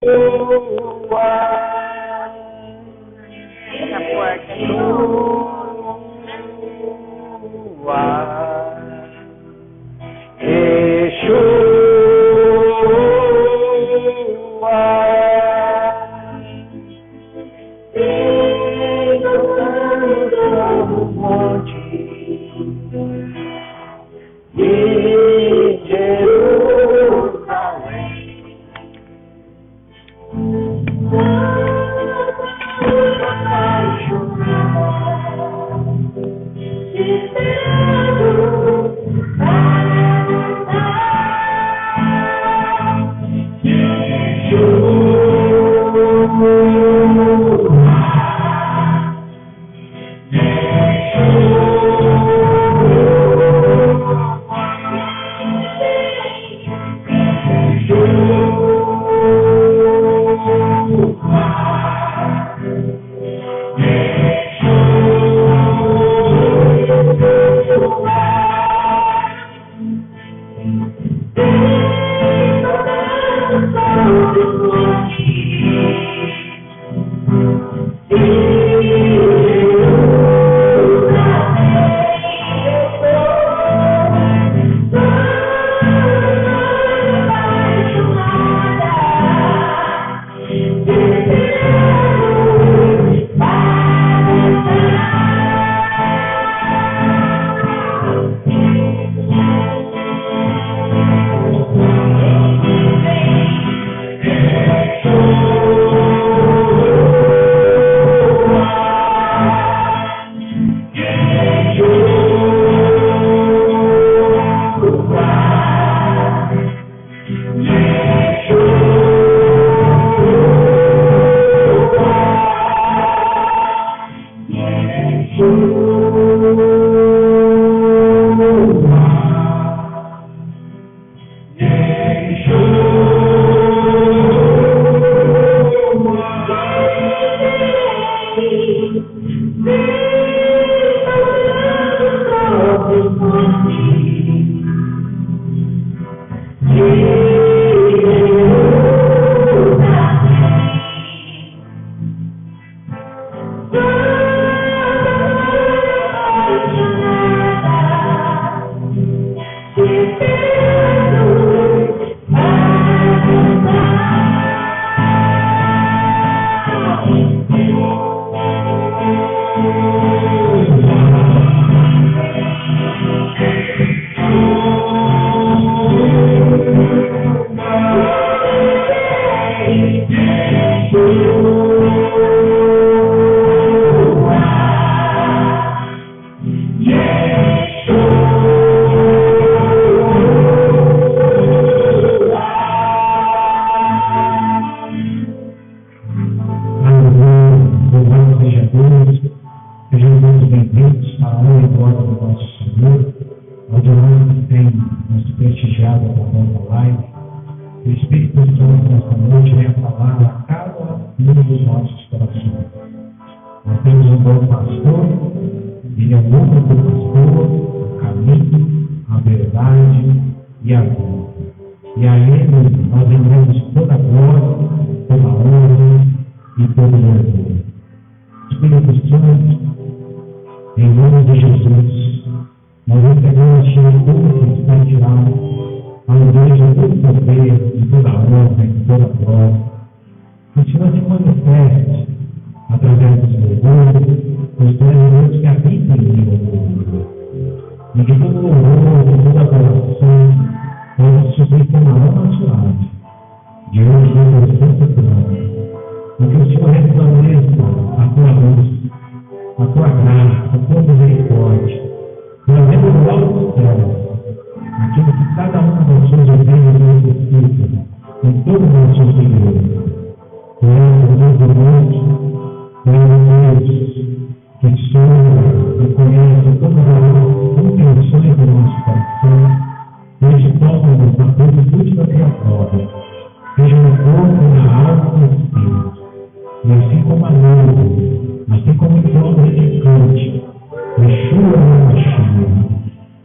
Na porta.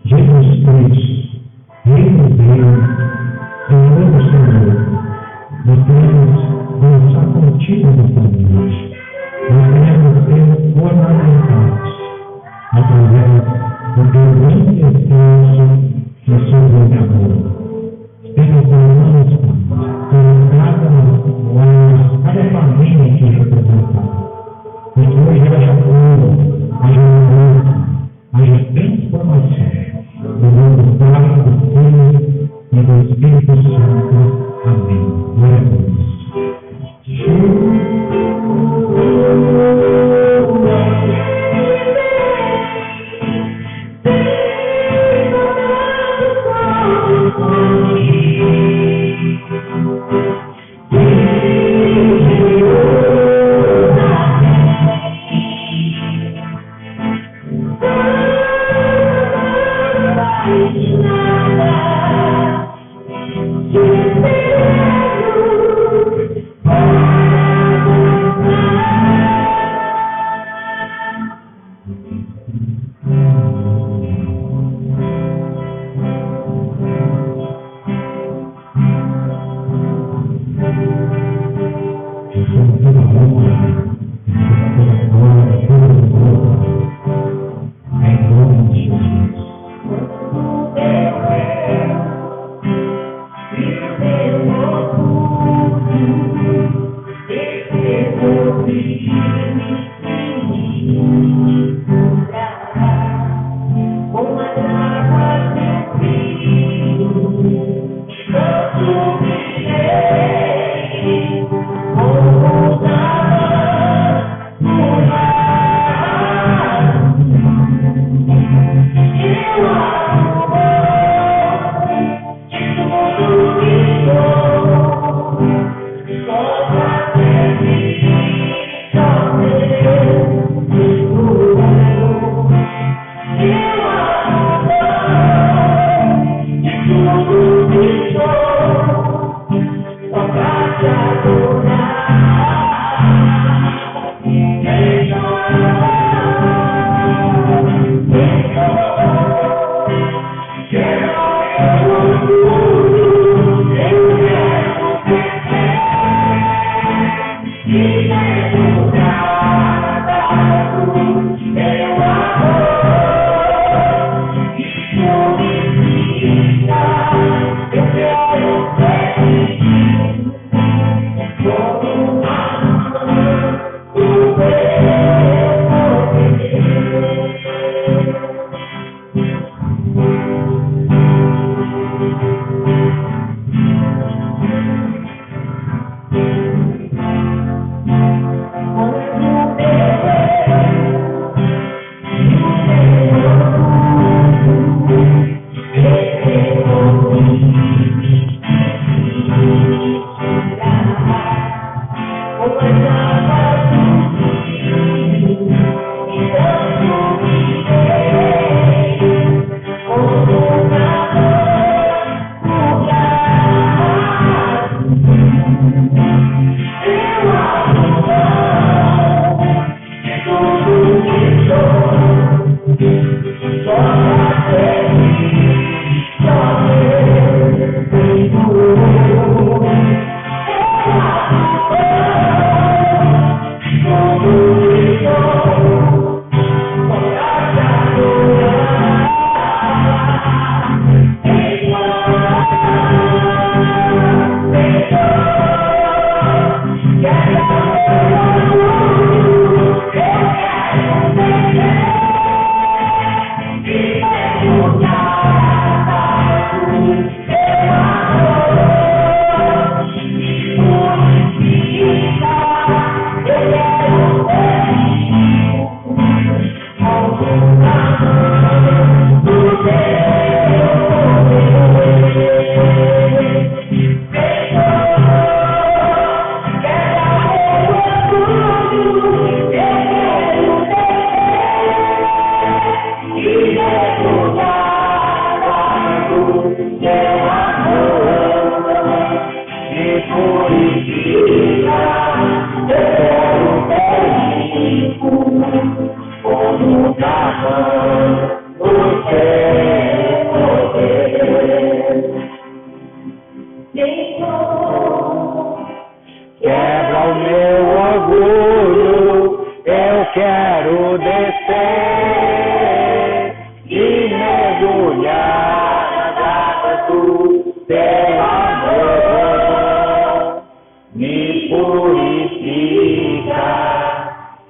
Rei dos Reis, Senhor do Senhor, nós temos conversar contigo nesta noite. Nós queremos ser ornamentados através do teu grande descanso e sobre amor. Perdoamos, por cada família que é representada. E que hoje haja cura, haja mudança, haja transformação. No nome do Pai, do Filho e do Espírito Santo. Amém. Glória a Deus. Yeah. ao meu orgulho, eu quero descer e mergulhar nas águas do teu amor. Me purifica,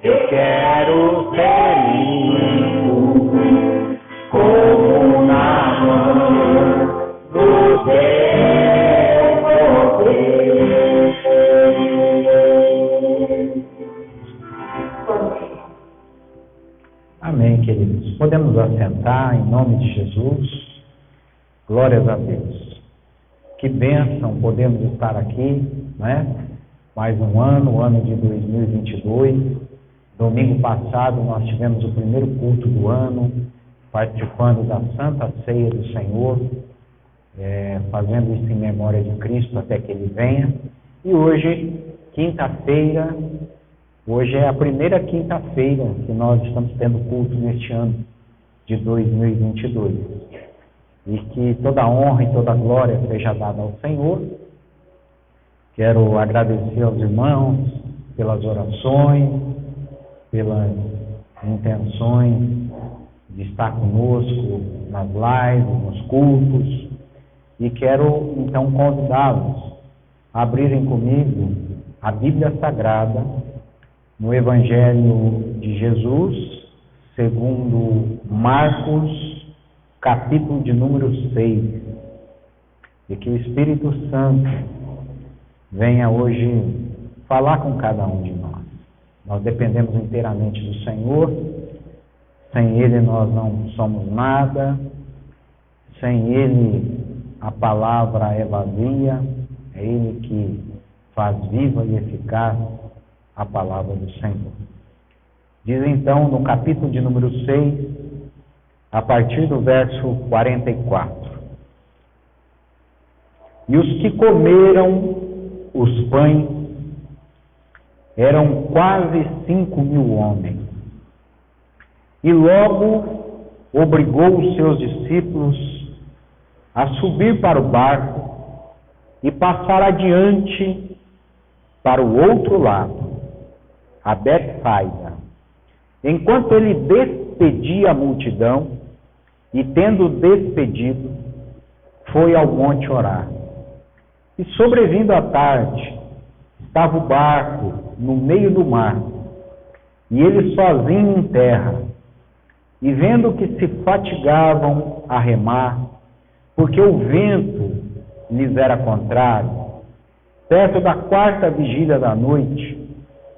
eu quero ser limpo, como na mão do teu poder. Amém, queridos. Podemos assentar em nome de Jesus. Glórias a Deus. Que bênção podemos estar aqui, né? Mais um ano, o ano de 2022. Domingo passado nós tivemos o primeiro culto do ano, participando da Santa Ceia do Senhor, fazendo isso em memória de Cristo até que Ele venha. E hoje, quinta-feira, hoje é a primeira quinta-feira que nós estamos tendo culto neste ano de 2022. E que toda a honra e toda a glória seja dada ao Senhor. Quero agradecer aos irmãos pelas orações, pelas intenções de estar conosco nas lives, nos cultos. E quero então convidá-los a abrirem comigo a Bíblia Sagrada no Evangelho de Jesus, segundo Marcos, capítulo de número 6, e que o Espírito Santo venha hoje falar com cada um de nós. Nós dependemos inteiramente do Senhor, sem Ele nós não somos nada, sem Ele a palavra é vazia, é Ele que faz viva e eficaz a palavra do Senhor. Diz então no capítulo de número 6, a partir do verso 44. E os que comeram os pães eram quase 5.000 homens. E logo obrigou os seus discípulos a subir para o barco e passar adiante para o outro lado, a Betsaida. Enquanto ele despedia a multidão, e tendo despedido, foi ao monte orar. E sobrevindo a tarde, estava o barco no meio do mar, e ele sozinho em terra. E vendo que se fatigavam a remar, porque o vento lhes era contrário, perto da 4ª vigília da noite,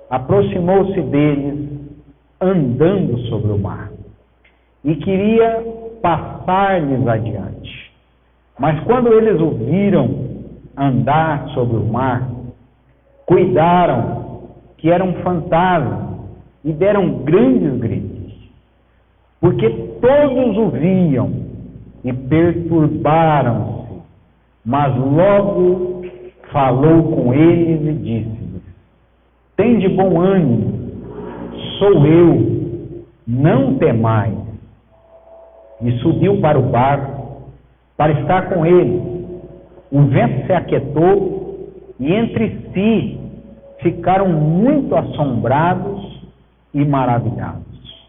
aproximou-se deles, andando sobre o mar, e queria passar-lhes adiante. Mas quando eles o viram andar sobre o mar, cuidaram que era um fantasma e deram grandes gritos, porque todos o viam e perturbaram-se. Mas logo falou com eles e disse-lhes: tende bom ânimo, sou eu, não temais. E subiu para o barco para estar com ele. O vento se aquietou e entre si ficaram muito assombrados e maravilhados,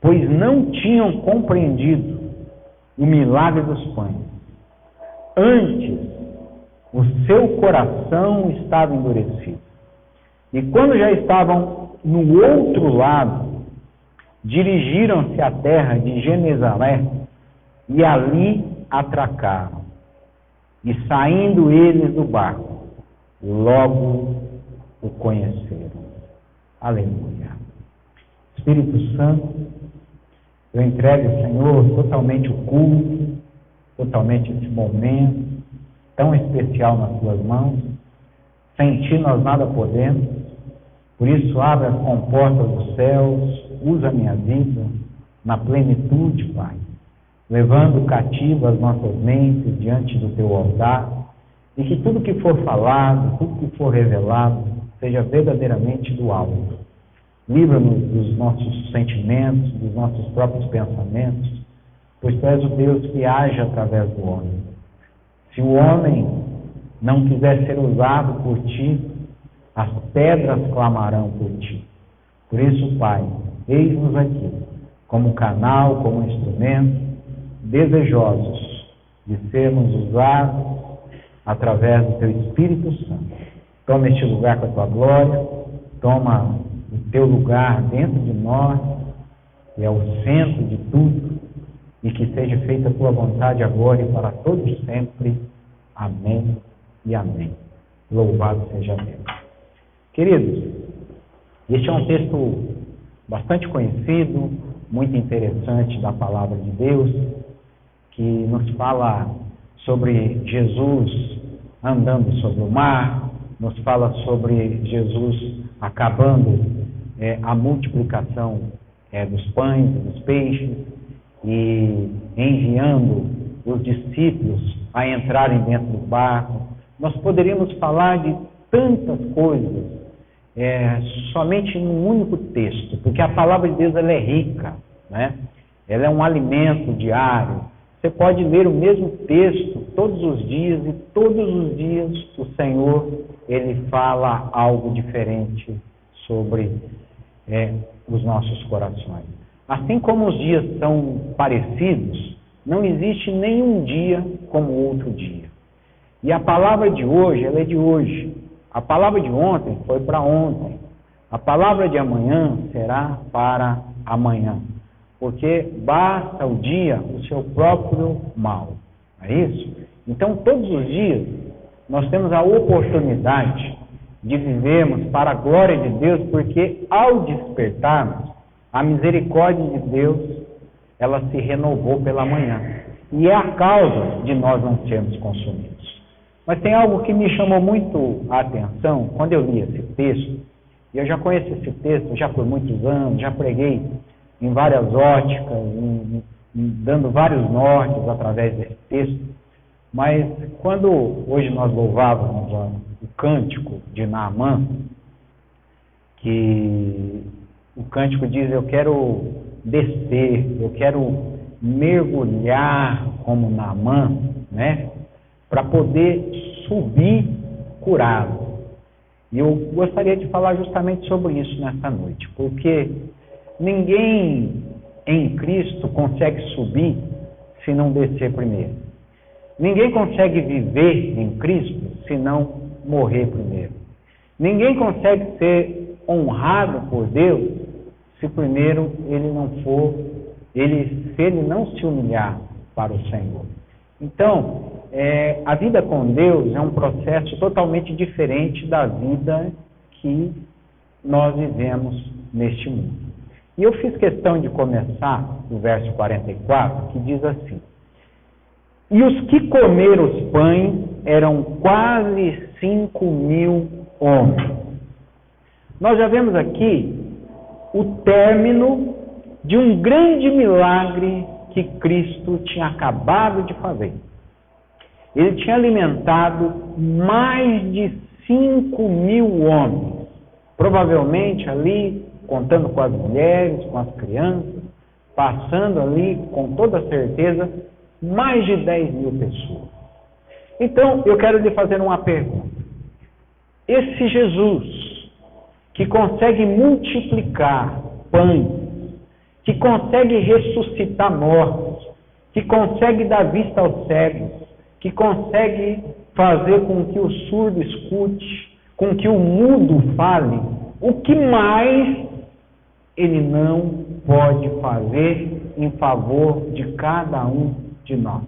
pois não tinham compreendido o milagre dos pães. Antes, o seu coração estava endurecido. E quando já estavam no outro lado, dirigiram-se à terra de Genezaré e ali atracaram. E saindo eles do barco, logo o conheceram. Aleluia. Espírito Santo, eu entrego, Senhor, totalmente o culto, totalmente esse momento tão especial nas tuas mãos. Sem ti nós nada podemos. Por isso, abre as comportas dos céus, usa a minha vida na plenitude, Pai, levando cativo as nossas mentes diante do teu altar, e que tudo que for falado, tudo que for revelado, seja verdadeiramente do alto. Livra-nos dos nossos sentimentos, dos nossos próprios pensamentos, pois tu és o Deus que age através do homem. Se o homem não quiser ser usado por ti, as pedras clamarão por ti. Por isso, Pai, eis-nos aqui, como canal, como instrumento, desejosos de sermos usados através do Teu Espírito Santo. Toma este lugar com a Tua glória, toma o Teu lugar dentro de nós, que é o centro de tudo, e que seja feita a Tua vontade agora e para todos sempre. Amém e amém. Louvado seja Deus. Queridos, este é um texto bastante conhecido, muito interessante da palavra de Deus, que nos fala sobre Jesus andando sobre o mar, nos fala sobre Jesus acabando a multiplicação dos pães e dos peixes e enviando os discípulos a entrarem dentro do barco. Nós poderíamos falar de tantas coisas somente num único texto, porque a palavra de Deus ela é rica, né? Ela é um alimento diário. Você pode ler o mesmo texto todos os dias e todos os dias o Senhor ele fala algo diferente sobre os nossos corações. Assim como os dias são parecidos, não existe nenhum dia como outro dia. E a palavra de hoje, ela é de hoje. A palavra de ontem foi para ontem. A palavra de amanhã será para amanhã. Porque basta o dia o seu próprio mal. Não é isso? Então, todos os dias, nós temos a oportunidade de vivermos para a glória de Deus, porque ao despertarmos, a misericórdia de Deus, ela se renovou pela manhã. E é a causa de nós não sermos consumidos. Mas tem algo que me chamou muito a atenção quando eu li esse texto, e eu já conheço esse texto já por muitos anos, já preguei em várias óticas, dando vários nortes através desse texto, mas quando hoje nós louvávamos o cântico de Naamã, que o cântico diz: eu quero descer, eu quero mergulhar como Naamã, né? Para poder subir curado. E eu gostaria de falar justamente sobre isso nesta noite, porque ninguém em Cristo consegue subir se não descer primeiro. Ninguém consegue viver em Cristo se não morrer primeiro. Ninguém consegue ser honrado por Deus se primeiro se ele não se humilhar para o Senhor. Então, a vida com Deus é um processo totalmente diferente da vida que nós vivemos neste mundo. E eu fiz questão de começar o verso 44, que diz assim: e os que comeram os pães eram quase 5.000 homens. Nós já vemos aqui o término de um grande milagre que Cristo tinha acabado de fazer. Ele tinha alimentado mais de 5.000 homens, provavelmente ali, contando com as mulheres, com as crianças, passando ali, com toda certeza, mais de 10.000 pessoas. Então, eu quero lhe fazer uma pergunta. Esse Jesus, que consegue multiplicar pães, que consegue ressuscitar mortos, que consegue dar vista aos cegos, que consegue fazer com que o surdo escute, com que o mudo fale, o que mais ele não pode fazer em favor de cada um de nós?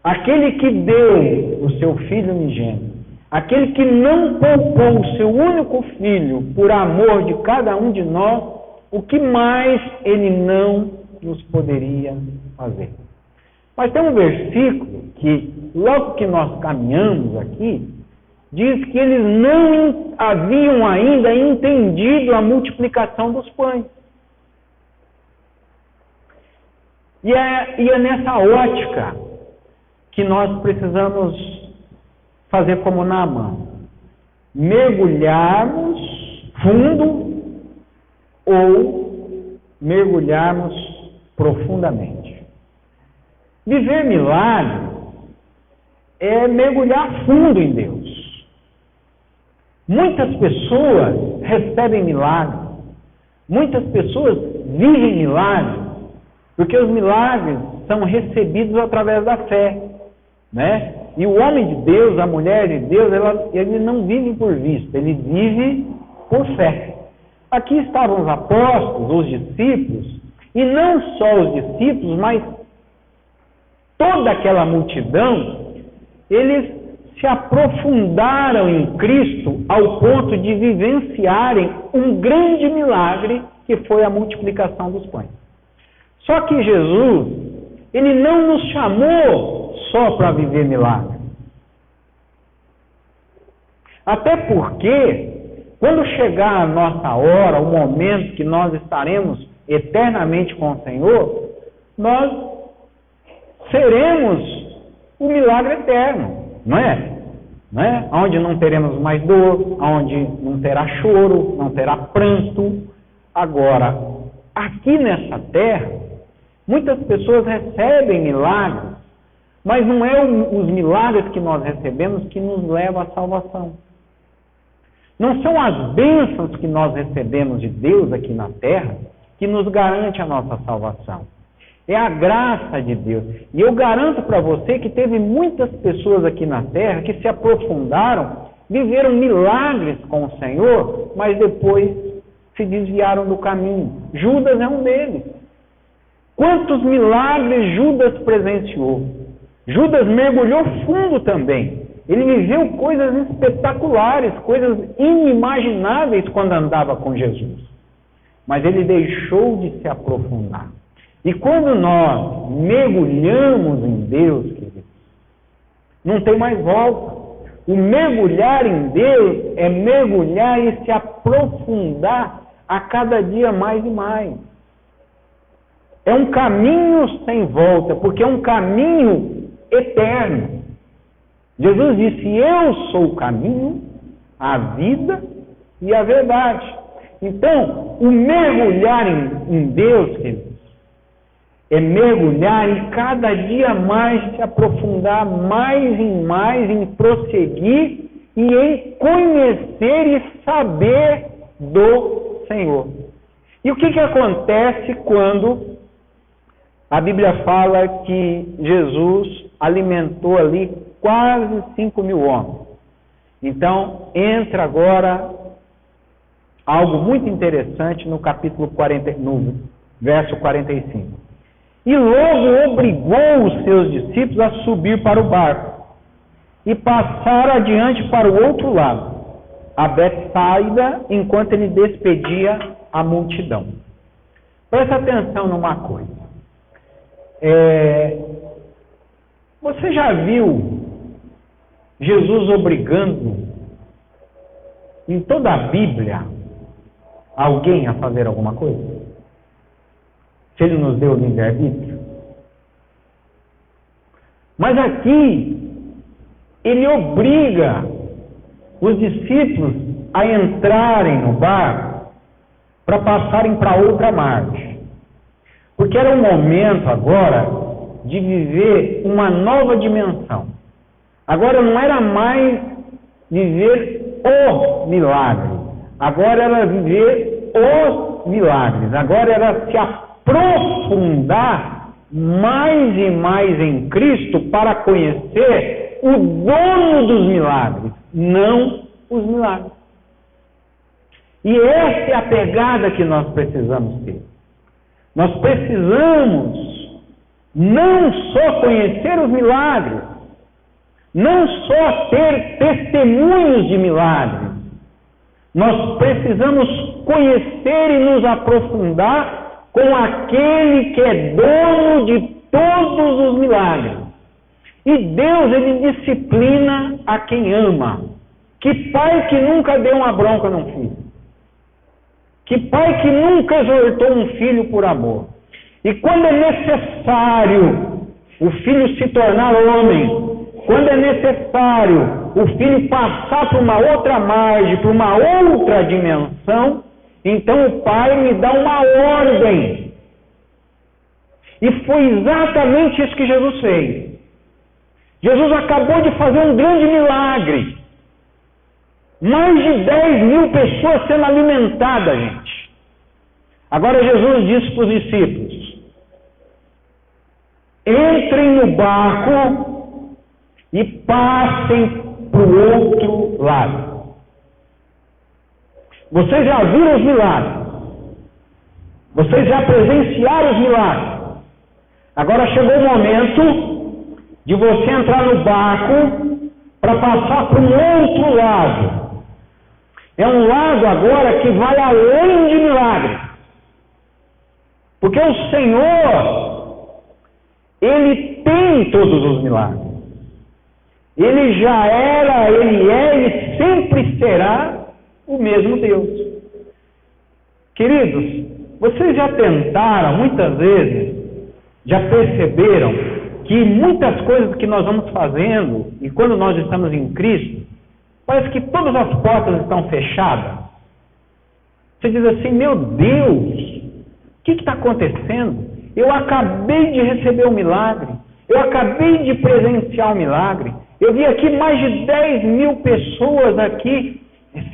Aquele que deu o seu Filho unigênito, aquele que não poupou o seu único Filho por amor de cada um de nós, o que mais ele não nos poderia fazer? Mas tem um versículo que, logo que nós caminhamos aqui, diz que eles não haviam ainda entendido a multiplicação dos pães. E é nessa ótica que nós precisamos fazer como Naamã: mergulharmos fundo ou mergulharmos profundamente. Viver milagre é mergulhar fundo em Deus. Muitas pessoas recebem milagres, muitas pessoas vivem milagres, porque os milagres são recebidos através da fé, né? E o homem de Deus, a mulher de Deus, ele não vive por vista, ele vive por fé. Aqui estavam os apóstolos, os discípulos, e não só os discípulos, mas toda aquela multidão, eles se aprofundaram em Cristo ao ponto de vivenciarem um grande milagre que foi a multiplicação dos pães. Só que Jesus, ele não nos chamou só para viver milagre. Até porque, quando chegar a nossa hora, o momento que nós estaremos eternamente com o Senhor, nós seremos o milagre eterno, não é? Onde não teremos mais dor, onde não terá choro, não terá pranto. Agora, aqui nessa terra, muitas pessoas recebem milagres, mas não é os milagres que nós recebemos que nos levam à salvação. Não são as bênçãos que nós recebemos de Deus aqui na terra que nos garante a nossa salvação. É a graça de Deus. E eu garanto para você que teve muitas pessoas aqui na terra que se aprofundaram, viveram milagres com o Senhor, mas depois se desviaram do caminho. Judas é um deles. Quantos milagres Judas presenciou? Judas mergulhou fundo também. Ele viveu coisas espetaculares, coisas inimagináveis quando andava com Jesus. Mas ele deixou de se aprofundar. E quando nós mergulhamos em Deus, queridos, não tem mais volta. O mergulhar em Deus é mergulhar e se aprofundar a cada dia mais e mais. É um caminho sem volta, porque é um caminho eterno. Jesus disse: eu sou o caminho, a vida e a verdade. Então, o mergulhar em Deus, queridos, é mergulhar e cada dia mais se aprofundar mais e mais em prosseguir e em conhecer e saber do Senhor. E o que acontece quando a Bíblia fala que Jesus alimentou ali quase 5.000 homens? Então, entra agora algo muito interessante no capítulo 40, no verso 45. E logo obrigou os seus discípulos a subir para o barco e passar adiante para o outro lado, a Betsaida, enquanto ele despedia a multidão. Presta atenção numa coisa. Você já viu Jesus obrigando em toda a Bíblia alguém a fazer alguma coisa? Se ele nos deu o livre-arbítrio. Mas aqui, ele obriga os discípulos a entrarem no barco para passarem para outra margem. Porque era um momento agora de viver uma nova dimensão. Agora não era mais viver o milagre. Agora era viver os milagres. Agora era se aprofundar mais e mais em Cristo para conhecer o dono dos milagres, não os milagres. E essa é a pegada que nós precisamos ter. Nós precisamos não só conhecer os milagres, não só ter testemunhos de milagres, nós precisamos conhecer e nos aprofundar com aquele que é dono de todos os milagres. E Deus, ele disciplina a quem ama. Que pai que nunca deu uma bronca num filho? Que pai que nunca exortou um filho por amor? E quando é necessário o filho se tornar homem, quando é necessário o filho passar por uma outra margem, por uma outra dimensão, então o pai me dá uma ordem. E foi exatamente isso que Jesus fez. Jesus acabou de fazer um grande milagre. Mais de 10 mil pessoas sendo alimentadas, gente. Agora Jesus disse para os discípulos: entrem no barco e passem para o outro lado. Vocês já viram os milagres. Vocês já presenciaram os milagres. Agora chegou o momento de você entrar no barco para passar para um outro lado. É um lado agora que vai além de milagres. Porque o Senhor, Ele tem todos os milagres. Ele já era, Ele é e sempre será o mesmo Deus. Queridos, vocês já tentaram, muitas vezes, já perceberam que muitas coisas que nós vamos fazendo, e quando nós estamos em Cristo, parece que todas as portas estão fechadas. Você diz assim: meu Deus, o que está acontecendo? Eu acabei de receber um milagre, eu acabei de presenciar um milagre, eu vi aqui mais de 10 mil pessoas aqui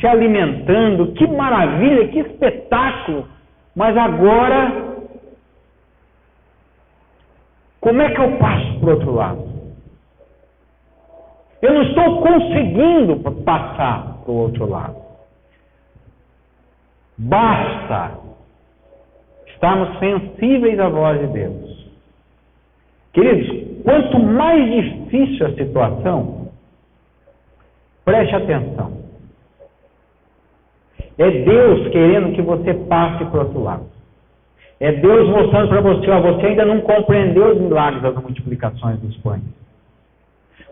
se alimentando, que maravilha, que espetáculo, mas agora, como é que eu passo para o outro lado? Eu não estou conseguindo passar para o outro lado. Basta estarmos sensíveis à voz de Deus. Queridos, quanto mais difícil a situação, preste atenção. É Deus querendo que você passe para o outro lado. É Deus mostrando para você: ó, você ainda não compreendeu os milagres das multiplicações dos pães.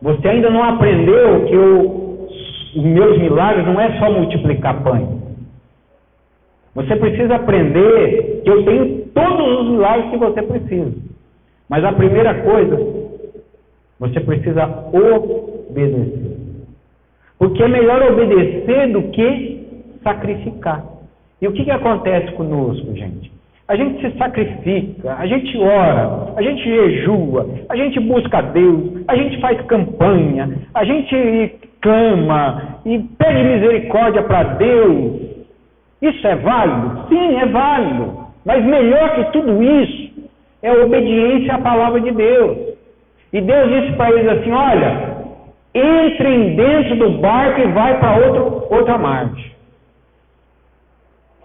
Você ainda não aprendeu que os meus milagres não é só multiplicar pães. Você precisa aprender que eu tenho todos os milagres que você precisa. Mas a primeira coisa, você precisa obedecer. Porque é melhor obedecer do que sacrificar. E o que acontece conosco, gente? A gente se sacrifica, a gente ora, a gente jejua, a gente busca Deus, a gente faz campanha, a gente clama e pede misericórdia para Deus. Isso é válido? Sim, é válido. Mas melhor que tudo isso é a obediência à palavra de Deus. E Deus disse para eles assim: olha, entrem dentro do barco e vai para outra margem.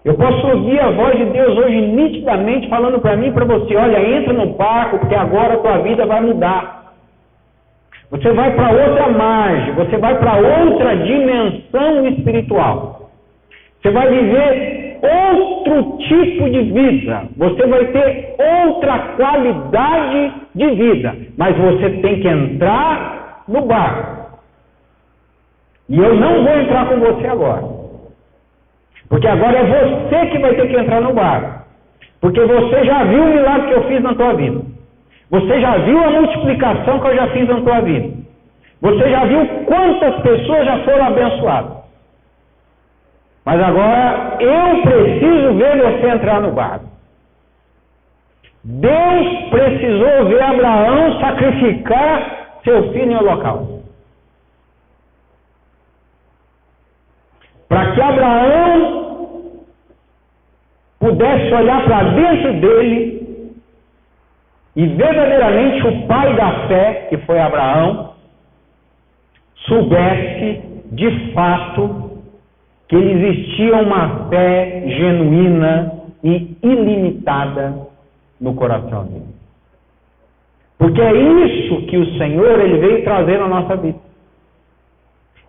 Eu posso ouvir a voz de Deus hoje nitidamente falando para mim e para você: olha, entra no barco, porque agora a tua vida vai mudar. Você vai para outra margem, você vai para outra dimensão espiritual. Você vai viver outro tipo de vida. Você vai ter outra qualidade de vida. Mas você tem que entrar no barco. E eu não vou entrar com você agora. Porque agora é você que vai ter que entrar no barco. Porque você já viu o milagre que eu fiz na tua vida. Você já viu a multiplicação que eu já fiz na tua vida. Você já viu quantas pessoas já foram abençoadas. Mas agora eu preciso ver você entrar no barco. Deus precisou ver Abraão sacrificar seu filho em holocausto. Para que Abraão pudesse olhar para dentro dele e verdadeiramente o pai da fé, que foi Abraão, soubesse de fato que existia uma fé genuína e ilimitada no coração dele. Porque é isso que o Senhor ele veio trazer na nossa vida.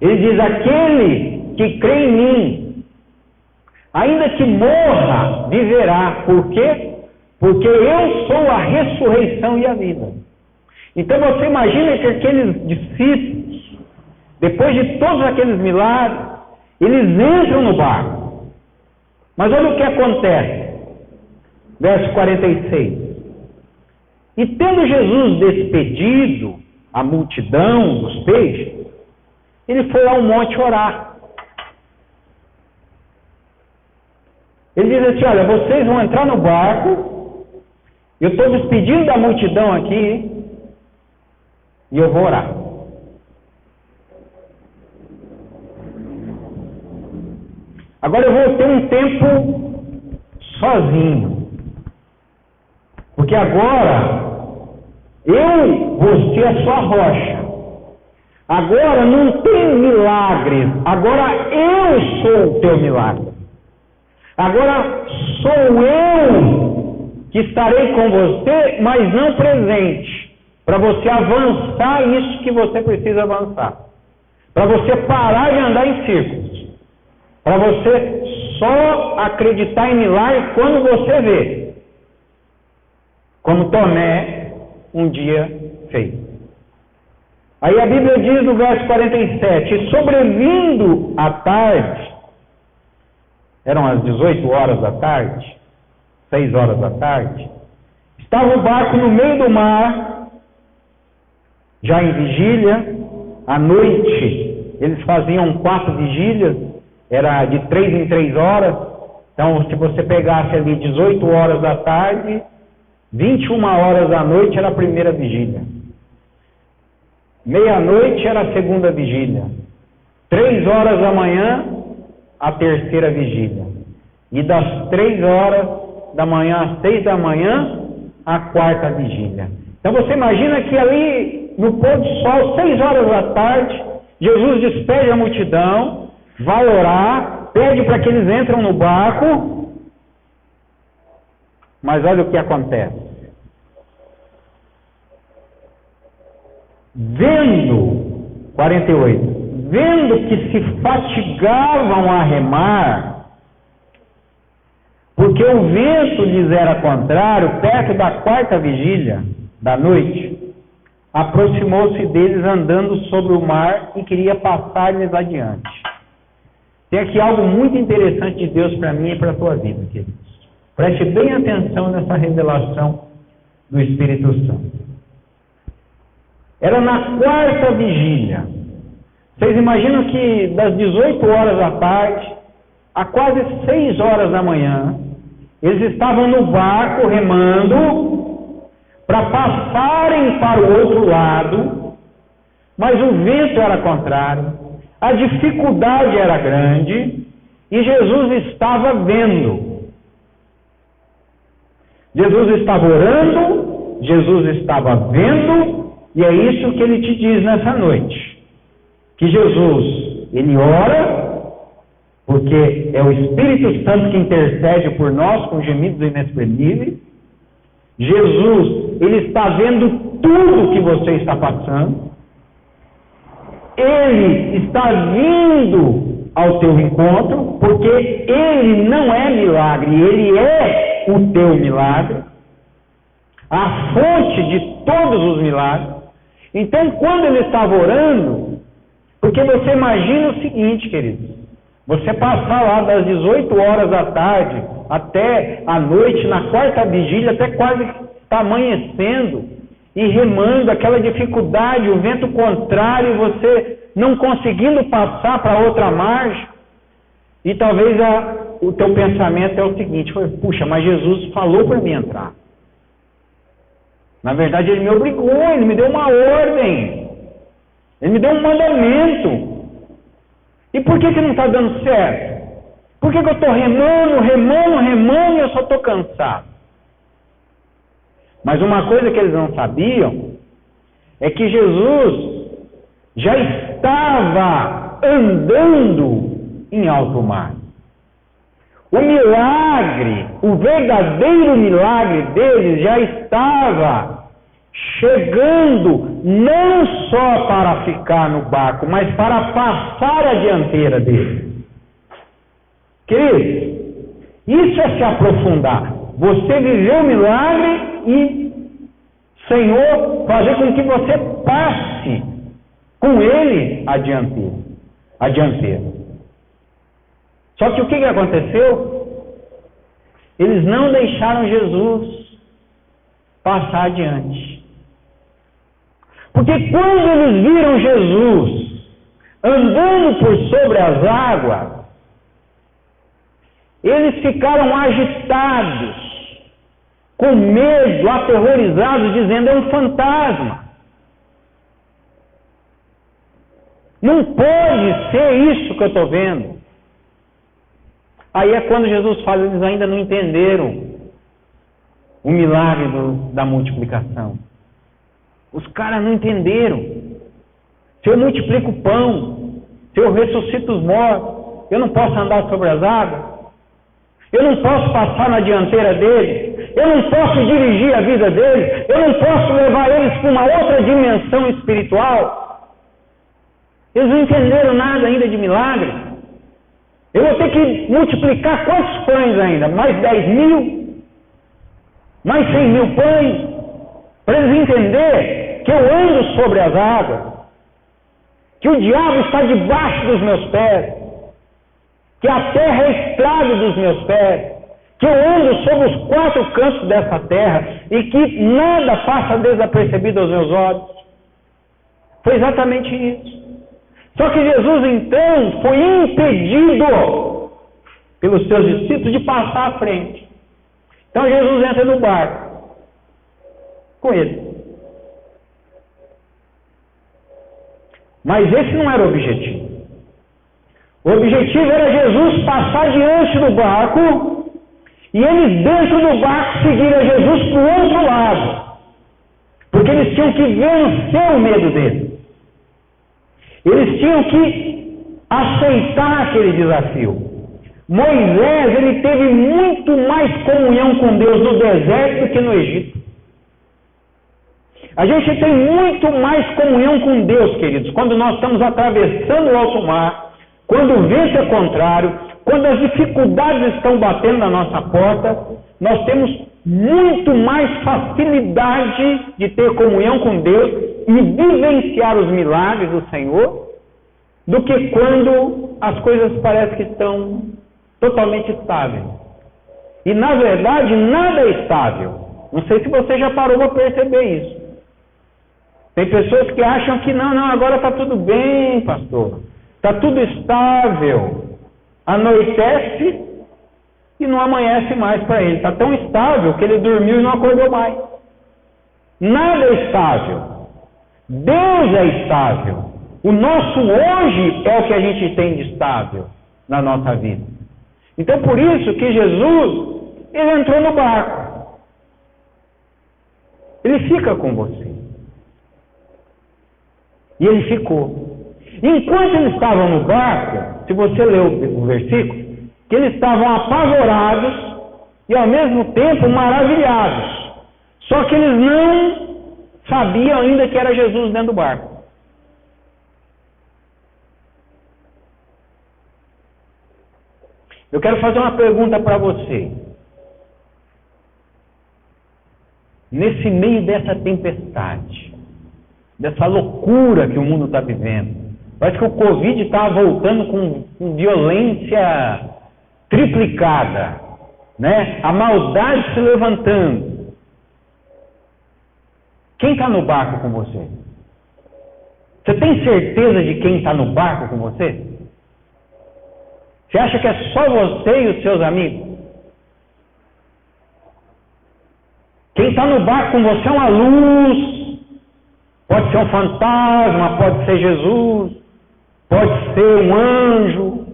Ele diz: aquele que crê em mim, ainda que morra, viverá. Por quê? Porque eu sou a ressurreição e a vida. Então você imagina que aqueles discípulos, depois de todos aqueles milagres, eles entram no barco. Mas olha o que acontece. Verso 46. E tendo Jesus despedido a multidão dos peixes, ele foi ao monte orar. Ele diz assim: olha, vocês vão entrar no barco, eu estou despedindo da multidão aqui, e eu vou orar. Agora eu vou ter um tempo sozinho. Porque agora eu vou ser a sua rocha. Agora não tem milagres. Agora eu sou o teu milagre. Agora sou eu que estarei com você, mas não presente. Para você avançar isso que você precisa avançar. Para você parar de andar em círculos. Para você só acreditar em milagre quando você vê. Como Tomé um dia fez. Aí a Bíblia diz no verso 47, e sobrevindo à tarde, eram as 18 horas da tarde, 6 horas da tarde, estava o barco no meio do mar, já em vigília, à noite, eles faziam 4 vigílias, era de 3 em 3 horas, então se você pegasse ali 18 horas da tarde, 21 horas da noite era a primeira vigília. Meia-noite era a segunda vigília. 3 horas da manhã, a terceira vigília. E das 3 horas da manhã às 6 da manhã, a quarta vigília. Então você imagina que ali, no pôr do sol, 6 horas da tarde, Jesus despede a multidão, vai orar, pede para que eles entrem no barco. Mas olha o que acontece. Vendo, 48, vendo que se fatigavam a remar, porque o vento lhes era contrário, perto da quarta vigília da noite, aproximou-se deles andando sobre o mar e queria passar-lhes adiante. Tem aqui algo muito interessante de Deus para mim e para a tua vida, queridos. Preste bem atenção nessa revelação do Espírito Santo. Era na quarta vigília. Vocês imaginam que das 18 horas da tarde a quase 6 horas da manhã, eles estavam no barco remando para passarem para o outro lado, mas o vento era contrário, a dificuldade era grande e Jesus estava vendo. Jesus estava orando, Jesus estava vendo. E é isso que ele te diz nessa noite. Que Jesus, ele ora, porque é o Espírito Santo que intercede por nós com gemidos inexprimíveis. Jesus, ele está vendo tudo que você está passando. Ele está vindo ao teu encontro, porque ele não é milagre, ele é o teu milagre. A fonte de todos os milagres. Então, quando ele estava orando, porque você imagina o seguinte, querido, você passar lá das 18 horas da tarde até a noite, na quarta vigília, até quase está amanhecendo, e remando, aquela dificuldade, o vento contrário, você não conseguindo passar para outra margem, e talvez o teu pensamento é o seguinte, puxa, mas Jesus falou para mim entrar. Na verdade, ele me obrigou, ele me deu uma ordem. Ele me deu um mandamento. E por que não está dando certo? Por que eu estou remando e eu só estou cansado? Mas uma coisa que eles não sabiam é que Jesus já estava andando em alto mar. O milagre, o verdadeiro milagre deles já estava chegando não só para ficar no barco, mas para passar a dianteira deles. Queridos, isso é se aprofundar. Você viveu o milagre e, Senhor, fazer com que você passe com ele a dianteira. Só que o que aconteceu? Eles não deixaram Jesus passar adiante. Porque quando eles viram Jesus andando por sobre as águas, eles ficaram agitados, com medo, aterrorizados, dizendo: é um fantasma. Não pode ser isso que eu estou vendo. Aí é quando Jesus fala, eles ainda não entenderam o milagre da multiplicação. Os caras não entenderam. Se eu multiplico o pão, se eu ressuscito os mortos, eu não posso andar sobre as águas? Eu não posso passar na dianteira deles? Eu não posso dirigir a vida deles? Eu não posso levar eles para uma outra dimensão espiritual? Eles não entenderam nada ainda de milagre. Eu vou ter que multiplicar quantos pães ainda? Mais 10.000? Mais 100.000 pães? Para eles entenderem que eu ando sobre as águas, que o diabo está debaixo dos meus pés, que a terra é estrado dos meus pés, que eu ando sobre os 4 cantos dessa terra e que nada passa desapercebido aos meus olhos. Foi exatamente isso. Só que Jesus então foi impedido pelos seus discípulos de passar à frente. Então Jesus entra no barco com ele. Mas esse não era o objetivo. O objetivo era Jesus passar diante do barco e eles dentro do barco seguirem Jesus para o outro lado. Porque eles tinham que vencer o medo deles. Eles tinham que aceitar aquele desafio. Moisés, ele teve muito mais comunhão com Deus no deserto do que no Egito. A gente tem muito mais comunhão com Deus, queridos, quando nós estamos atravessando o alto mar, quando o vento é contrário, quando as dificuldades estão batendo na nossa porta, nós temos muito mais facilidade de ter comunhão com Deus e vivenciar os milagres do Senhor, do que quando as coisas parecem que estão totalmente estáveis. E na verdade nada é estável. Não sei se você já parou para perceber isso. Tem pessoas que acham que não, agora está tudo bem, pastor. Está tudo estável. Anoitece e não amanhece mais para ele. Está tão estável que ele dormiu e não acordou mais. Nada é estável. Deus é estável. O nosso hoje é o que a gente tem de estável na nossa vida. Então por isso que Jesus, ele entrou no barco. Ele fica com você. E ele ficou. Enquanto eles estavam no barco, se você ler o versículo, que eles estavam apavorados e ao mesmo tempo maravilhados. Só que eles não sabiam ainda que era Jesus dentro do barco. Eu quero fazer uma pergunta para você. Nesse meio dessa tempestade, dessa loucura que o mundo está vivendo, parece que o Covid está voltando com violência triplicada, né? A maldade se levantando. Quem está no barco com você? Você tem certeza de quem está no barco com você? Você acha que é só você e os seus amigos? Quem está no barco com você é uma luz. Pode ser um fantasma, pode ser Jesus, pode ser um anjo.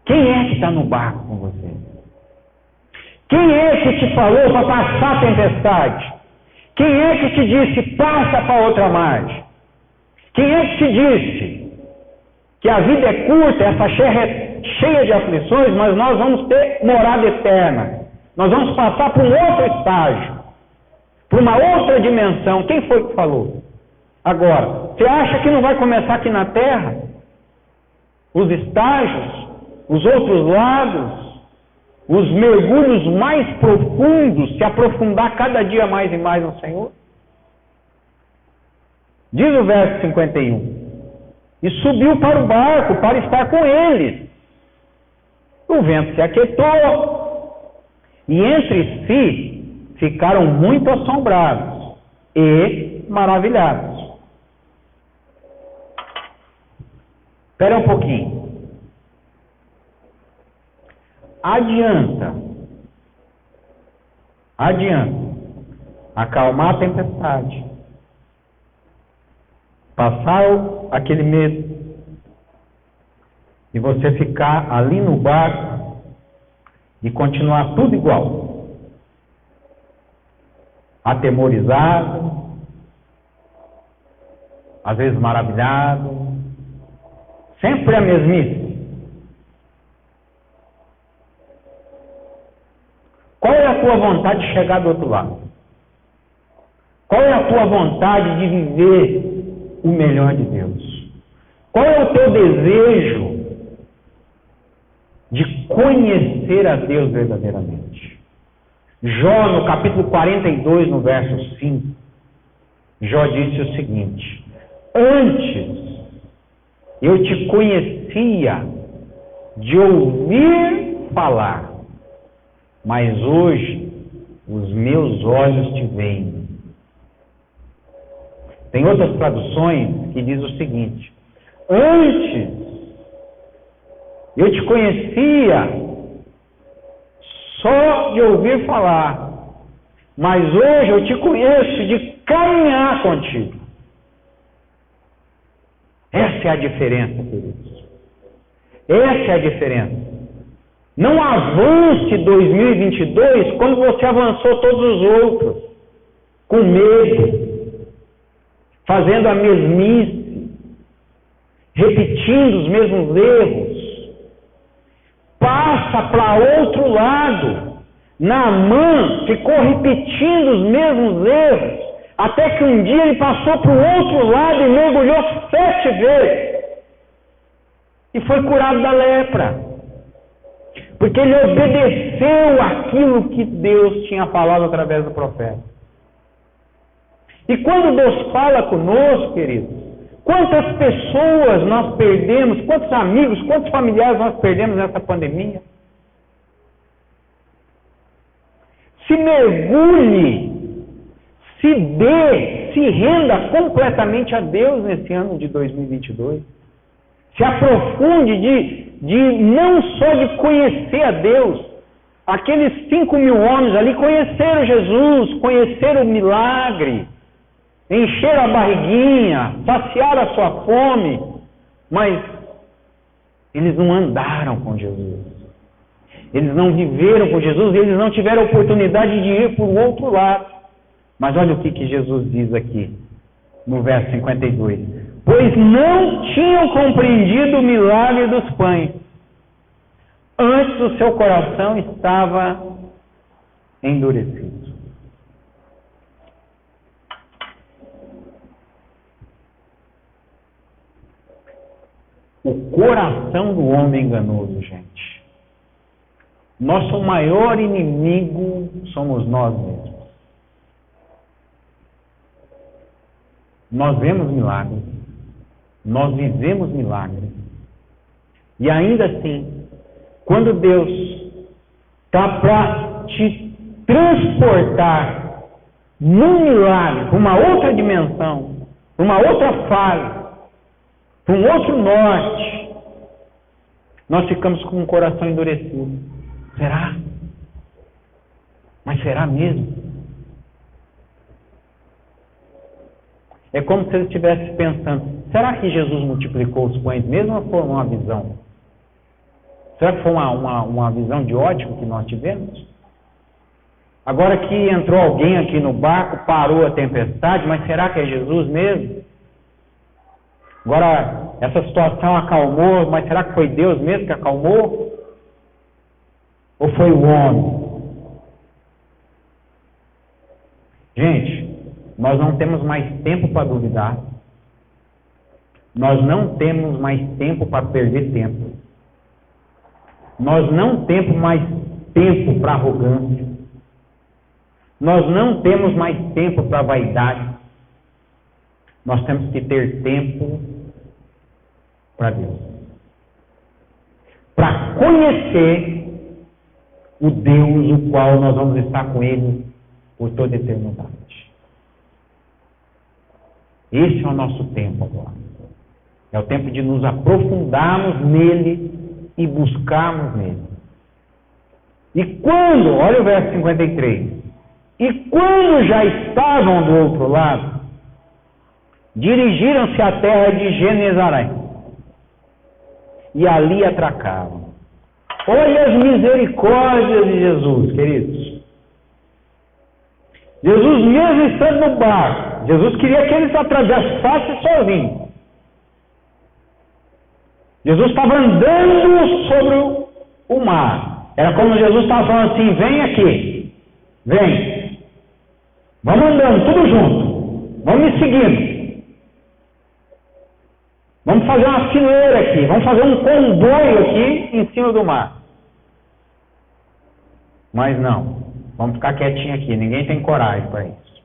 Quem é que está no barco com você? Quem é que te falou para passar a tempestade? Quem é que te disse, passa para outra margem? Quem é que te disse que a vida é curta, essa terra é cheia de aflições, mas nós vamos ter morada eterna? Nós vamos passar para um outro estágio, para uma outra dimensão. Quem foi que falou? Agora, você acha que não vai começar aqui na terra? Os estágios, os outros lados, os mergulhos mais profundos, se aprofundar cada dia mais e mais no Senhor? Diz o verso 51. E subiu para o barco para estar com eles. O vento se aquietou. E entre si ficaram muito assombrados e maravilhados. Espera um pouquinho. Adianta acalmar a tempestade, Passar aquele medo e você ficar ali no barco e continuar tudo igual. Atemorizado, às vezes maravilhado, sempre a mesmice. Qual é a tua vontade de chegar do outro lado? Qual é a tua vontade de viver o melhor de Deus? Qual é o teu desejo de conhecer a Deus verdadeiramente? Jó, no capítulo 42, no verso 5, Jó disse o seguinte: antes eu te conhecia de ouvir falar, mas hoje os meus olhos te veem. Tem outras traduções que diz o seguinte: antes eu te conhecia só de ouvir falar, mas hoje eu te conheço de caminhar contigo. Essa é a diferença, queridos. Essa é a diferença. Não avance 2022 quando você avançou todos os outros, com medo, fazendo a mesmice, repetindo os mesmos erros. Passa para outro lado. Naamã ficou repetindo os mesmos erros, até que um dia ele passou para o outro lado e mergulhou 7 vezes. E foi curado da lepra. Porque ele obedeceu aquilo que Deus tinha falado através do profeta. E quando Deus fala conosco, queridos, quantas pessoas nós perdemos, quantos amigos, quantos familiares nós perdemos nessa pandemia? Se mergulhe, se dê, se renda completamente a Deus nesse ano de 2022. Se aprofunde de não só de conhecer a Deus. Aqueles 5.000 homens ali conheceram Jesus, conheceram o milagre, encheram a barriguinha, saciaram a sua fome, mas eles não andaram com Jesus. Eles não viveram com Jesus, eles não tiveram oportunidade de ir para o outro lado. Mas olha o que Jesus diz aqui, no verso 52. Pois não tinham compreendido o milagre dos pães. Antes o seu coração estava endurecido. O coração do homem enganoso, gente. Nosso maior inimigo somos nós mesmos. Nós vemos milagres, nós vivemos milagres, e ainda assim, quando Deus está para te transportar num milagre, para uma outra dimensão, para uma outra fase, para um outro norte, nós ficamos com o coração endurecido. Será? Mas será mesmo? É como se ele estivesse pensando, será que Jesus multiplicou os pães mesmo ou foi uma visão? Será que foi uma visão de ótico que nós tivemos? Agora que entrou alguém aqui no barco, parou a tempestade, mas será que é Jesus mesmo? Agora essa situação acalmou, mas será que foi Deus mesmo que acalmou? Ou foi o homem? Gente, nós não temos mais tempo para duvidar. Nós não temos mais tempo para perder tempo. Nós não temos mais tempo para arrogância. Nós não temos mais tempo para vaidade. Nós temos que ter tempo para Deus. Para conhecer o Deus, o qual nós vamos estar com Ele por toda a eternidade. Esse é o nosso tempo agora. É o tempo de nos aprofundarmos nele e buscarmos nele. E quando, olha o verso 53, e quando já estavam do outro lado, dirigiram-se à terra de Genezaré e ali atracaram. Olha as misericórdias de Jesus, queridos. Jesus, mesmo estando no barco, Jesus queria que eles atravessassem sozinhos. Jesus estava andando sobre o mar. Era como Jesus estava falando assim: vem aqui, vem, vamos andando, tudo junto, vamos me seguindo, vamos fazer uma fileira aqui, vamos fazer um comboio aqui em cima do mar. Mas não, vamos ficar quietinho aqui, ninguém tem coragem para isso.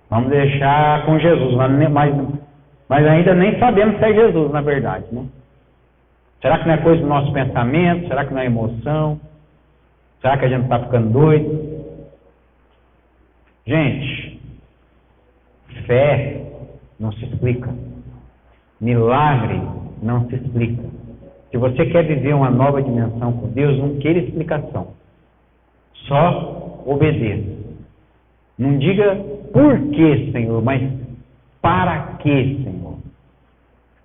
Vamos deixar com Jesus, mas ainda nem sabemos se é Jesus, na verdade, né? Será que não é coisa do nosso pensamento? Será que não é emoção? Será que a gente está ficando doido? Gente, fé não se explica. Milagre não se explica. Se você quer viver uma nova dimensão com Deus, não queira explicação. Só obedeça. Não diga por que, Senhor, mas para que, Senhor.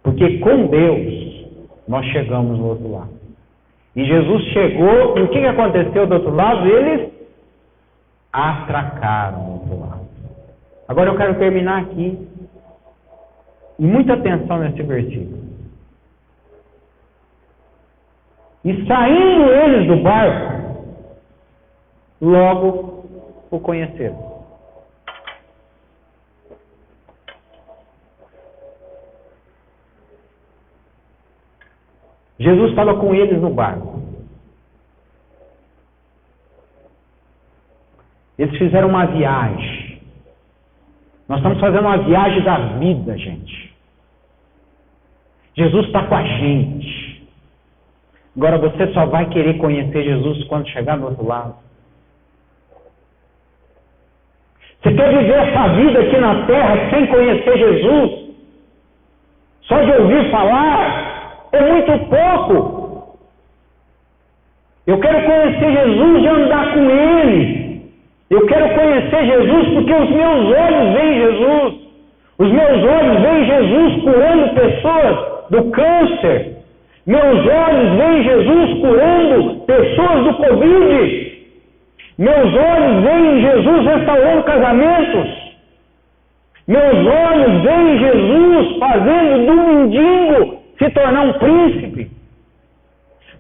Porque com Deus nós chegamos do outro lado. E Jesus chegou, e o que aconteceu do outro lado? Eles atracaram do outro lado. Agora eu quero terminar aqui. E muita atenção nesse versículo. E saindo eles do barco, logo o conheceram. Jesus estava com eles no barco. Eles fizeram uma viagem. Nós estamos fazendo uma viagem da vida, gente. Jesus está com a gente. Agora você só vai querer conhecer Jesus quando chegar do outro lado. Você quer viver essa vida aqui na terra sem conhecer Jesus? Só de ouvir falar? É muito pouco. Eu quero conhecer Jesus e andar com Ele. Eu quero conhecer Jesus porque os meus olhos veem Jesus. Os meus olhos veem Jesus curando pessoas do câncer. Meus olhos veem Jesus curando pessoas do Covid. Meus olhos veem Jesus restaurando casamentos. Meus olhos veem Jesus fazendo do mendigo se tornar um príncipe.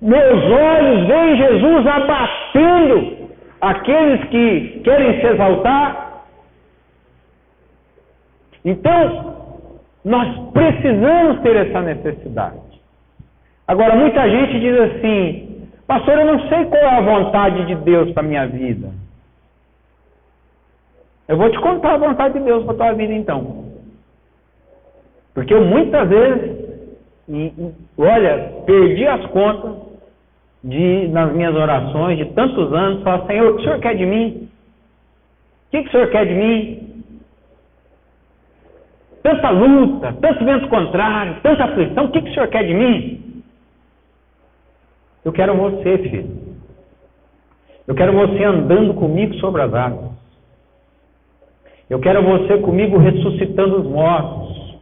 Meus olhos veem Jesus abatendo aqueles que querem se exaltar. Então, nós precisamos ter essa necessidade. Agora, muita gente diz assim: pastor, eu não sei qual é a vontade de Deus para a minha vida. Eu vou te contar a vontade de Deus para a tua vida, então. Porque eu muitas vezes, olha, perdi as contas nas minhas orações de tantos anos, falar: Senhor, o que o Senhor quer de mim? O que o Senhor quer de mim? Tanta luta, tanto vento contrário, tanta aflição, o que o Senhor quer de mim? Eu quero você, filho. Eu quero você andando comigo sobre as águas. Eu quero você comigo ressuscitando os mortos.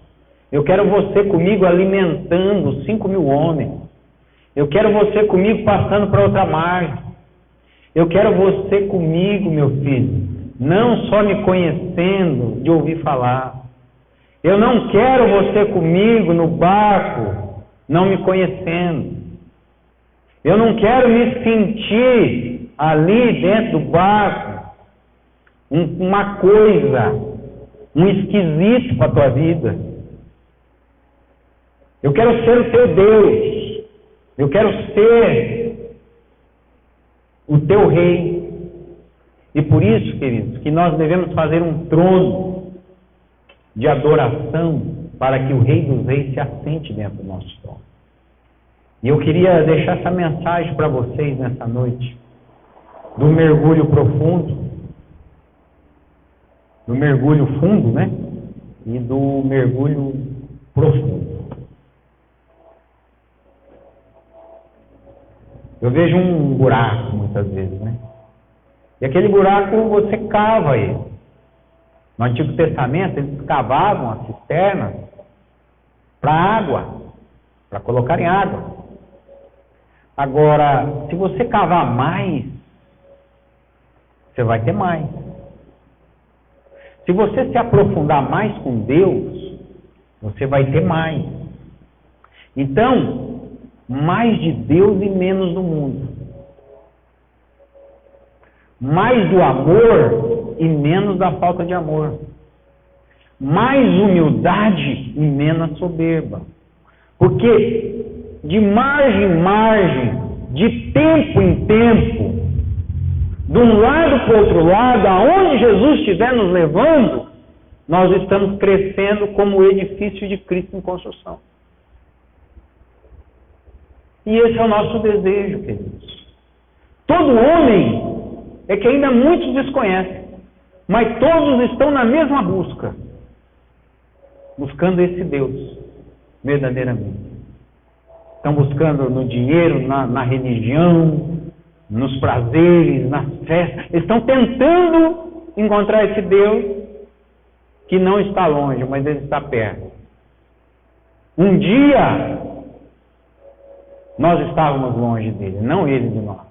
Eu quero você comigo alimentando 5.000 homens. Eu quero você comigo passando para outra margem. Eu quero você comigo, meu filho, não só me conhecendo de ouvir falar. Eu não quero você comigo no barco, não me conhecendo. Eu não quero me sentir ali dentro do barco uma coisa, um esquisito para a tua vida. Eu quero ser o teu Deus. Eu quero ser o teu rei. E por isso, queridos, que nós devemos fazer um trono de adoração para que o Rei dos Reis se assente dentro do nosso trono. E eu queria deixar essa mensagem para vocês nessa noite, do mergulho profundo, do mergulho fundo, né? E do mergulho profundo. Eu vejo um buraco muitas vezes, né? E aquele buraco você cava ele. No Antigo Testamento, eles cavavam as cisternas para água, para colocar em água. Agora, se você cavar mais, você vai ter mais. Se você se aprofundar mais com Deus, você vai ter mais. Então, mais de Deus e menos do mundo. Mais do amor e menos da falta de amor. Mais humildade e menos soberba. Porque de margem em margem, de tempo em tempo, de um lado para o outro lado, aonde Jesus estiver nos levando, nós estamos crescendo como o edifício de Cristo em construção. E esse é o nosso desejo, queridos. Todo homem é que ainda muitos desconhecem, mas todos estão na mesma busca, buscando esse Deus, verdadeiramente. Estão buscando no dinheiro, na religião, nos prazeres, nas festas. Estão tentando encontrar esse Deus que não está longe, mas ele está perto. Um dia nós estávamos longe dele, não ele de nós,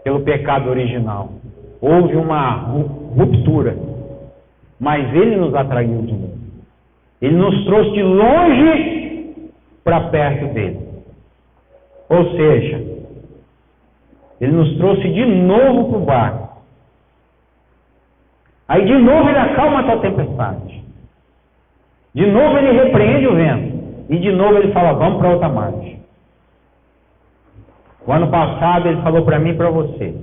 pelo pecado original. Houve uma ruptura, mas ele nos atraiu de novo. Ele nos trouxe de longe para perto dele. Ou seja, ele nos trouxe de novo para o barco. Aí de novo ele acalma a tua tempestade. De novo ele repreende o vento. E de novo ele fala, vamos para outra margem. O ano passado ele falou para mim e para você,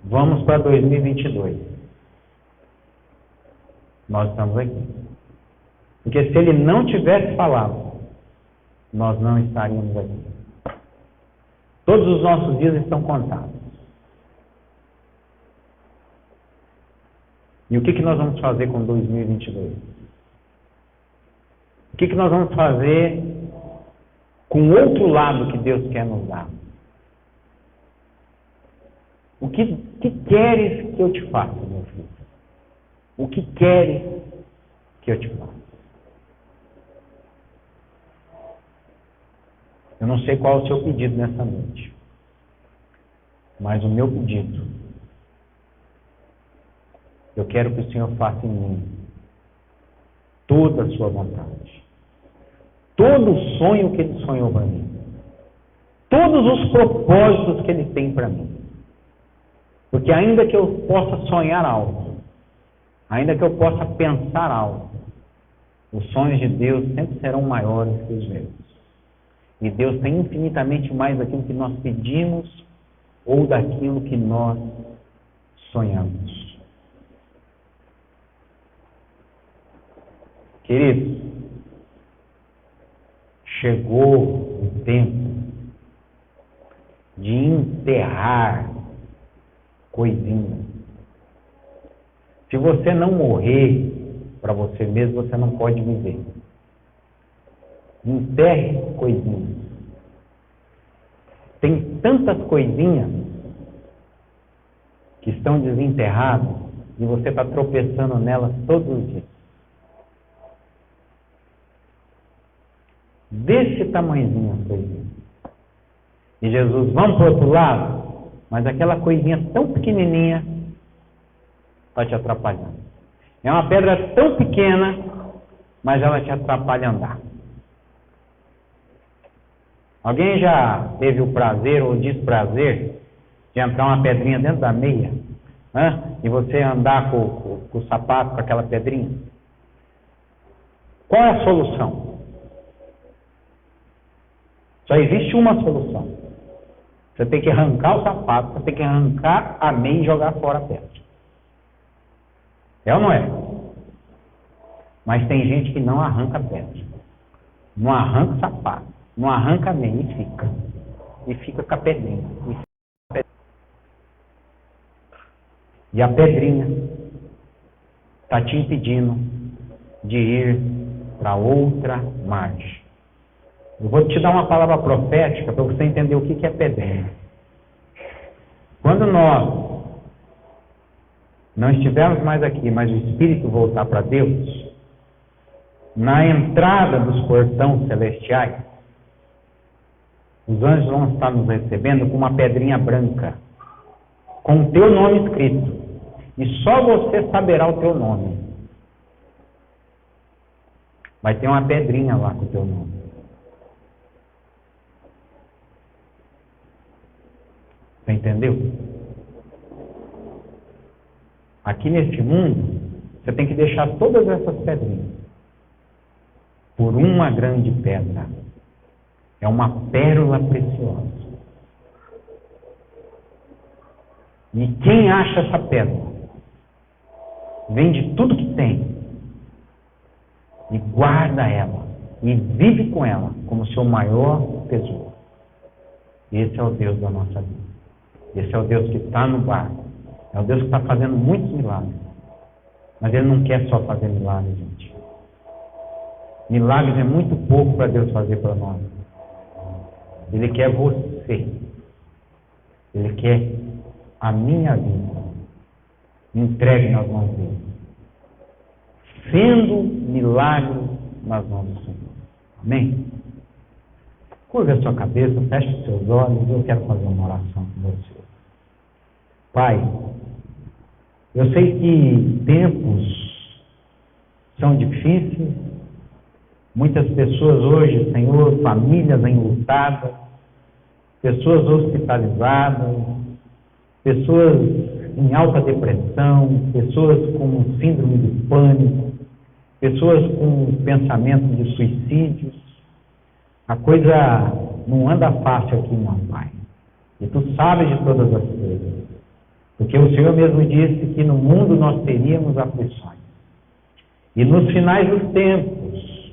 vamos para 2022. Nós estamos aqui. Porque se ele não tivesse falado, nós não estaríamos aqui. Todos os nossos dias estão contados. E o que nós vamos fazer com 2022? O que nós vamos fazer com o outro lado que Deus quer nos dar? O que queres que eu te faça, meu filho? O que queres que eu te faça? Eu não sei qual é o seu pedido nessa noite, mas o meu pedido, eu quero que o Senhor faça em mim toda a sua vontade, todo o sonho que Ele sonhou para mim, todos os propósitos que Ele tem para mim. Porque ainda que eu possa sonhar algo, ainda que eu possa pensar algo, os sonhos de Deus sempre serão maiores que os meus. E Deus tem infinitamente mais daquilo que nós pedimos ou daquilo que nós sonhamos. Queridos, chegou o tempo de enterrar coisinhas. Se você não morrer para você mesmo, você não pode viver. Enterre coisinhas. Tem tantas coisinhas que estão desenterradas e você está tropeçando nelas todos os dias. Desse tamanhozinho as coisinhas. E Jesus, vamos para o outro lado? Mas aquela coisinha tão pequenininha está te atrapalhando. É uma pedra tão pequena, mas ela te atrapalha a andar. Alguém já teve o prazer ou o desprazer de entrar uma pedrinha dentro da meia? E você andar com o sapato com aquela pedrinha? Qual é a solução? Só existe uma solução. Você tem que arrancar o sapato, você tem que arrancar a meia e jogar fora a pedra. É ou não é? Mas tem gente que não arranca a pedra. Não arranca o sapato. Não arranca a meia e fica. E fica com a pedrinha. E a pedrinha está te impedindo de ir para outra margem. Eu vou te dar uma palavra profética para você entender o que é pedrinha. Quando nós não estivermos mais aqui, mas o Espírito voltar para Deus, na entrada dos portões celestiais, os anjos vão estar nos recebendo com uma pedrinha branca, com o teu nome escrito, e só você saberá o teu nome. Vai ter uma pedrinha lá com o teu nome. Você entendeu? Aqui neste mundo, você tem que deixar todas essas pedrinhas por uma grande pedra. É uma pérola preciosa. E quem acha essa pedra, vende tudo que tem e guarda ela e vive com ela como seu maior tesouro. Esse é o Deus da nossa vida. Esse é o Deus que está no barco. É o Deus que está fazendo muitos milagres. Mas Ele não quer só fazer milagres, gente. Milagres é muito pouco para Deus fazer para nós. Ele quer você. Ele quer a minha vida entregue nas mãos dele. Sendo milagre nas mãos do Senhor. Amém? Curva a sua cabeça, feche os seus olhos. Eu quero fazer uma oração com você. Pai, eu sei que tempos são difíceis. Muitas pessoas hoje, Senhor, famílias enlutadas, pessoas hospitalizadas, pessoas em alta depressão, pessoas com síndrome do pânico, pessoas com pensamento de suicídios. A coisa não anda fácil aqui não, Pai. E Tu sabes de todas as coisas. Porque o Senhor mesmo disse que no mundo nós teríamos aflições. E nos finais dos tempos,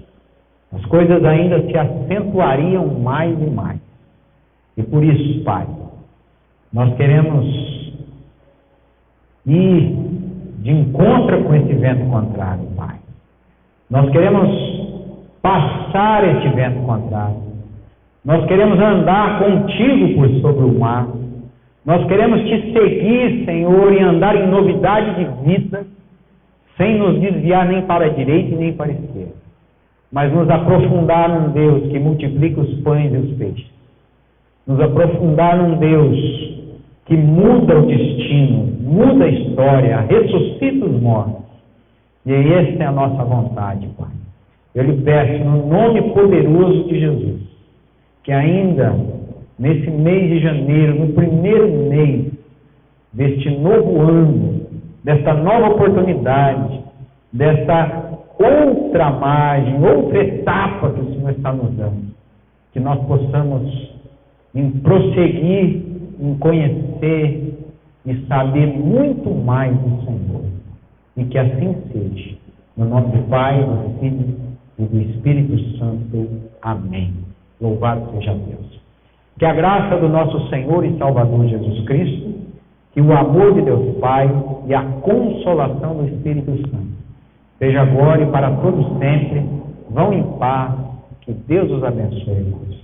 as coisas ainda se acentuariam mais e mais. E por isso, Pai, nós queremos ir de encontro com esse vento contrário, Pai. Nós queremos passar esse vento contrário. Nós queremos andar contigo por sobre o mar. Nós queremos te seguir, Senhor, e andar em novidade de vida, sem nos desviar nem para a direita e nem para a esquerda, mas nos aprofundar num Deus que multiplica os pães e os peixes, nos aprofundar num Deus que muda o destino, muda a história, ressuscita os mortos. E essa é a nossa vontade, Pai. Eu lhe peço, no nome poderoso de Jesus, que ainda nesse mês de janeiro, no primeiro mês deste novo ano, desta nova oportunidade, dessa outra margem, outra etapa que o Senhor está nos dando, que nós possamos prosseguir em conhecer e saber muito mais do Senhor. E que assim seja. No nome do Pai, do Filho e do Espírito Santo. Amém. Louvado seja Deus. Que a graça do nosso Senhor e Salvador Jesus Cristo, que o amor de Deus Pai e a consolação do Espírito Santo seja agora e para todos sempre. Vão em paz. Que Deus os abençoe, irmãos.